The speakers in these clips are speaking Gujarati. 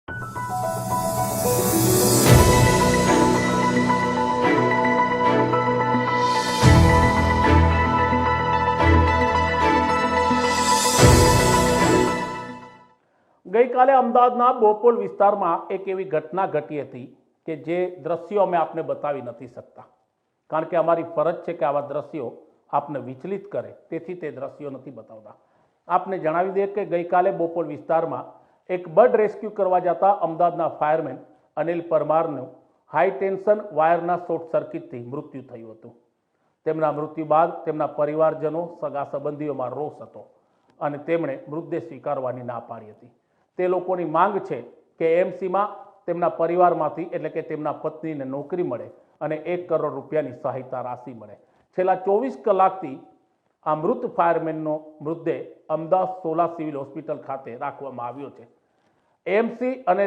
ગઈકાલે અમદાવાદના બોપોલ વિસ્તારમાં એક એવી ઘટના ઘટી હતી કે જે દ્રશ્યો અમે આપને બતાવી નથી શકતા, કારણ કે અમારી ફરજ છે કે આવા દ્રશ્યો આપને વિચલિત કરે, તેથી તે દ્રશ્યો નથી બતાવતા. આપને જણાવી દઈએ કે ગઈકાલે બોપોલ વિસ્તારમાં એક બર્ડ રેસ્ક્યુ કરવા જતા અમદાવાદના ફાયરમેન અનિલ પરમારનું હાઈ ટેન્શન વાયરના શોર્ટ સર્કિટથી મૃત્યુ થયું હતું. તેમના મૃત્યુ બાદ તેમના પરિવારજનો, સગા સંબંધીઓમાં રોષ હતો અને તેમણે મૃતદેહ સ્વીકારવાની ના પાડી હતી. તે લોકોની માંગ છે કે એએમસીમાં તેમના પરિવારમાંથી એટલે કે તેમના પત્નીને નોકરી મળે અને 1 કરોડ રૂપિયાની સહાયતા રાશિ મળે. છેલ્લા 24 કલાકથી આ મૃત ફાયરમેનનો મૃતદેહ અમદાવાદ સોલા સિવિલ હોસ્પિટલ ખાતે રાખવામાં આવ્યો છે. એએમસી અને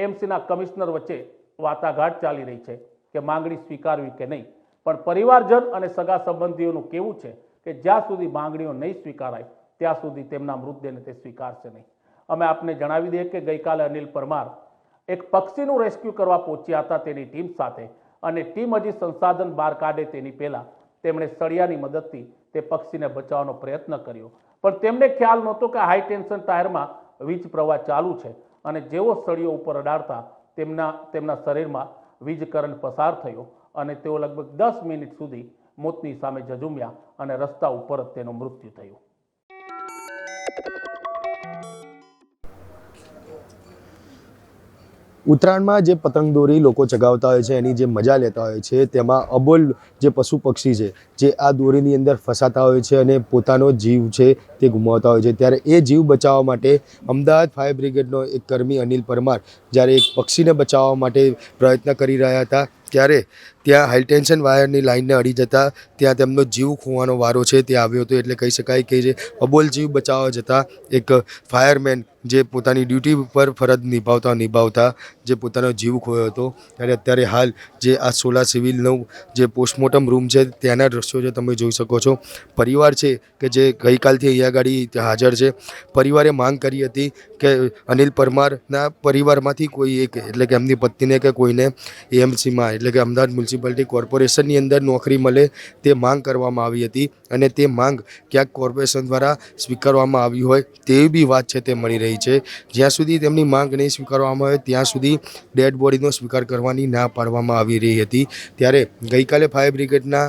એએમસીના કમિશનર વચ્ચે વાટાઘાટ ચાલી રહી છે કે માંગણી સ્વીકારવી કે નહીં, પણ પરિવારજન અને સગા સંબંધીઓનું કહેવું છે કે જ્યાં સુધી માંગણીઓ નહીં સ્વીકારાય ત્યાં સુધી તેમના મૃતદેહને તે સ્વીકારશે નહીં. અમે આપને જણાવી દઈએ કે ગઈકાલે અનિલ પરમાર એક પક્ષીનું રેસ્ક્યુ કરવા પહોંચ્યા હતા તેની ટીમ સાથે, અને ટીમ હજી સંસાધન બહાર કાઢે તેની પહેલાં તેમણે સળિયાની મદદથી તે પક્ષીને બચાવવાનો પ્રયત્ન કર્યો, પણ તેમને ખ્યાલ નહોતો કે હાઈ ટેન્શન ટાયરમાં વીજ પ્રવાહ ચાલુ છે અને જેવો સળિયો ઉપર અડાડતા તેમના શરીરમાં વીજ કરંટ પસાર થયો અને તેઓ લગભગ 10 મિનિટ સુધી મોતની સામે ઝઝૂમ્યા અને રસ્તા ઉપર જ તેનું મૃત્યુ થયું. ઉત્તરાયણમાં જે પતંગ દોરી લોકો ચગાવતા હોય છે, એની જે મજા લેતા હોય છે, તેમાં અબોલ જે પશુ પક્ષી છે જે આ દોરીની અંદર ફસાતા હોય છે અને પોતાનો જીવ છે તે ગુમાવતા હોય છે. ત્યારે એ જીવ બચાવવા માટે અમદાવાદ ફાયર બ્રિગેડનો એક કર્મી અનિલ પરમાર જ્યારે એક પક્ષીને બચાવવા માટે પ્રયત્ન કરી રહ્યા હતા, ત્યારે ત્યાં હાઈ ટેન્શન વાયરની લાઇનને અડી જતાં ત્યાં તેમનો જીવ ખોવાનો વારો છે તે આવ્યો હતો. એટલે કહી શકાય કે જે અબોલ જીવ બચાવવા જતાં એક ફાયરમેન જે પોતાની ડ્યુટી ઉપર ફરજ નિભાવતા જે પોતાનો જીવ ખોયો હતો. ત્યારે અત્યારે હાલ જે આ સોલા સિવિલનો જે પોસ્ટમોર્ટમ રૂમ છે ત્યાંના દ્રશ્યો જે તમે જોઈ શકો છો. પરિવાર છે કે જે ગઈકાલથી અહીંયા ગાડી ત્યાં હાજર છે. પરિવારે માંગ કરી હતી કે અનિલ પરમારના પરિવારમાંથી કોઈ એક એટલે કે એમની પત્નીને કે કોઈને એએમસીમાં એટલે કે અમદાવાદ મ્યુનિસિપાલિટી કોર્પોરેશનની અંદર નોકરી મળે તે માંગ કરવામાં આવી હતી, અને તે માંગ ક્યાંક કોર્પોરેશન દ્વારા સ્વીકારવામાં આવી હોય તેવી બી વાત છે તે મળી રહી છે. જ્યાં સુધી તેમની માંગ નહીં સ્વીકારવામાં આવે ત્યાં સુધી ડેડ બોડીનો સ્વીકાર કરવાની ના પાડવામાં આવી રહી હતી. ત્યારે ગઈકાલે ફાયર બ્રિગેડના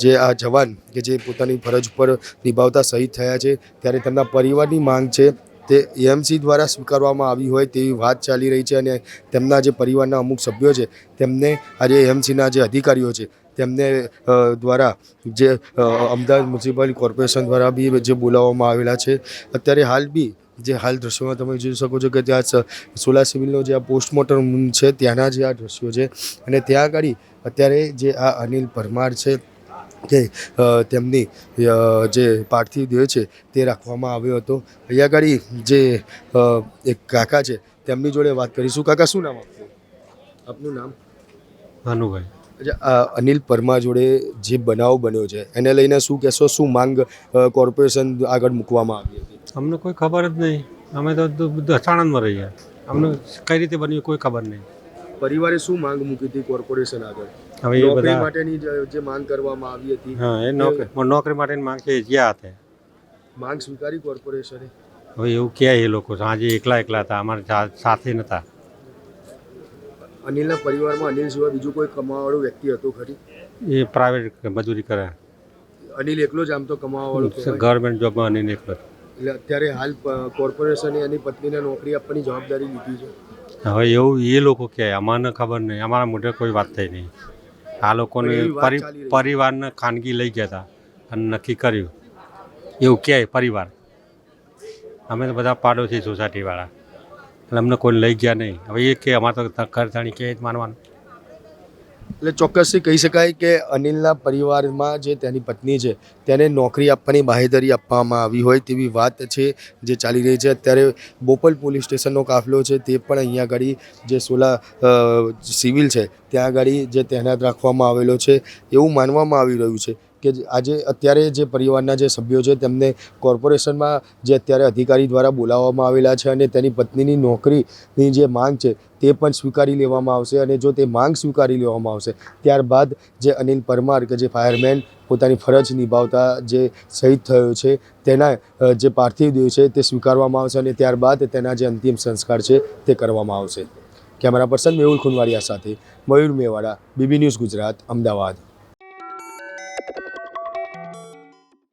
જે આ જવાન કે જે પોતાની ફરજ ઉપર નિભાવતા શહીદ થયા છે, ત્યારે તેમના પરિવારની માંગ છે તે એએમસી દ્વારા સ્વીકારવામાં આવી હોય તેવી વાત ચાલી રહી છે. અને તેમના જે પરિવારના અમુક સભ્યો છે તેમને આજે એએમસીના જે અધિકારીઓ છે તેમને દ્વારા જે અમદાવાદ મ્યુનિસિપલ કોર્પોરેશન દ્વારા બી જે બોલાવવામાં આવેલા છે. અત્યારે હાલ બી જે હાલ દ્રશ્યોમાં તમે જોઈ શકો છો કે ત્યાં સોલા સિવિલનો જે આ પોસ્ટમોર્ટમ છે ત્યાંના જે આ દ્રશ્યો છે, અને ત્યાં આગળ અત્યારે જે આ અનિલ પરમાર છે કે તેમની જે પાર્થિવ દેહ છે તે રાખવામાં આવ્યો હતો. અહીંયા આગળ જે એક કાકા છે તેમની જોડે વાત કરીશું. કાકા, શું નામ આપનું નામ? ભાનુભાઈ. અનિલ પરમાર જોડે જે બનાવ બન્યો છે એને લઈને શું કહેશો? શું માંગ કોર્પોરેશન આગળ મૂકવામાં આવી હતી? અમને કોઈ ખબર જ નહીં. અમે તો બધું અચાનકમાં રહીએ. અમને કઈ રીતે બન્યું કોઈ ખબર નહીં. પરિવારે શું માંગ મૂકી હતી કોર્પોરેશન આગળ? હવે એ નોકરી બધા માટેની જે માંગ કરવામાં આવી હતી, હા, એ નોકરી માટેની માંગ છે જ્યાં હતા. માંગ સ્વીકારી કોર્પોરેશને? હવે એવું ક્યાં એ લોકો સાંજે એકલા હતા, અમારા સાથે નહોતા. અનિલના પરિવારમાં અનિલ સિવાય બીજું કોઈ કમાવાવાળું વ્યક્તિ હતું ખરી? એ પ્રાઇવેટ મજૂરી કરે. અનિલ એકલો જ આમ તો કમાવાવાળો હતો? ગવર્મેન્ટ જોબમાં નહીં એકલો. એટલે અત્યારે હાલ કોર્પોરેશને એની પત્નીને નોકરી આપવાની જવાબદારી લીધી છે. હવે એવું એ લોકો કહે, અમારે ખબર નહીં. અમારા મોઢે કોઈ વાત થઈ નહીં. આ લોકોને પરિવારને ખાનગી લઈ ગયા હતા અને નક્કી કર્યું એવું કહે પરિવાર. અમે તો બધા પાડોશી સોસાયટીવાળા, એટલે અમને કોઈ લઈ ગયા નહીં. હવે એ કે અમારે તો ઘરધાણી કહે માનવાનું. એટલે ચોક્કસથી કહી શકાય કે અનિલના પરિવારમાં જે તેની પત્ની છે તેને નોકરી આપવાની બાહેધરી આપવામાં આવી હોય તેવી વાત છે જે ચાલી રહી છે. અત્યારે બોપલ પોલીસ સ્ટેશનનો કાફલો છે તે પણ અહીંયા આગળ જે સોલા સિવિલ છે ત્યાં આગળ જે તહેનાત રાખવામાં આવેલો છે. એવું માનવામાં આવી રહ્યું છે કે આજે અત્યારે જે પરિવારના જે સભ્યો છે તેમને કોર્પોરેશનમાં જે અત્યારે અધિકારી દ્વારા બોલાવવામાં આવેલા છે અને તેની પત્નીની નોકરીની જે માંગ છે તે પણ સ્વીકારી લેવામાં આવશે અને જો તે માંગ સ્વીકારી લેવામાં આવશે ત્યારબાદ જે અનિલ પરમાર કે જે ફાયરમેન પોતાની ફરજ નિભાવતા જે શહીદ થયો છે તેના જે પાર્થિવ દેહ છે તે સ્વીકારવામાં આવશે અને ત્યારબાદ તેના જે અંતિમ સંસ્કાર છે તે કરવામાં આવશે. કેમેરા પર્સન મેહુલ ખુનવારિયા સાથે મયુર મેવાડા, બીબી ન્યૂઝ ગુજરાત, અમદાવાદ.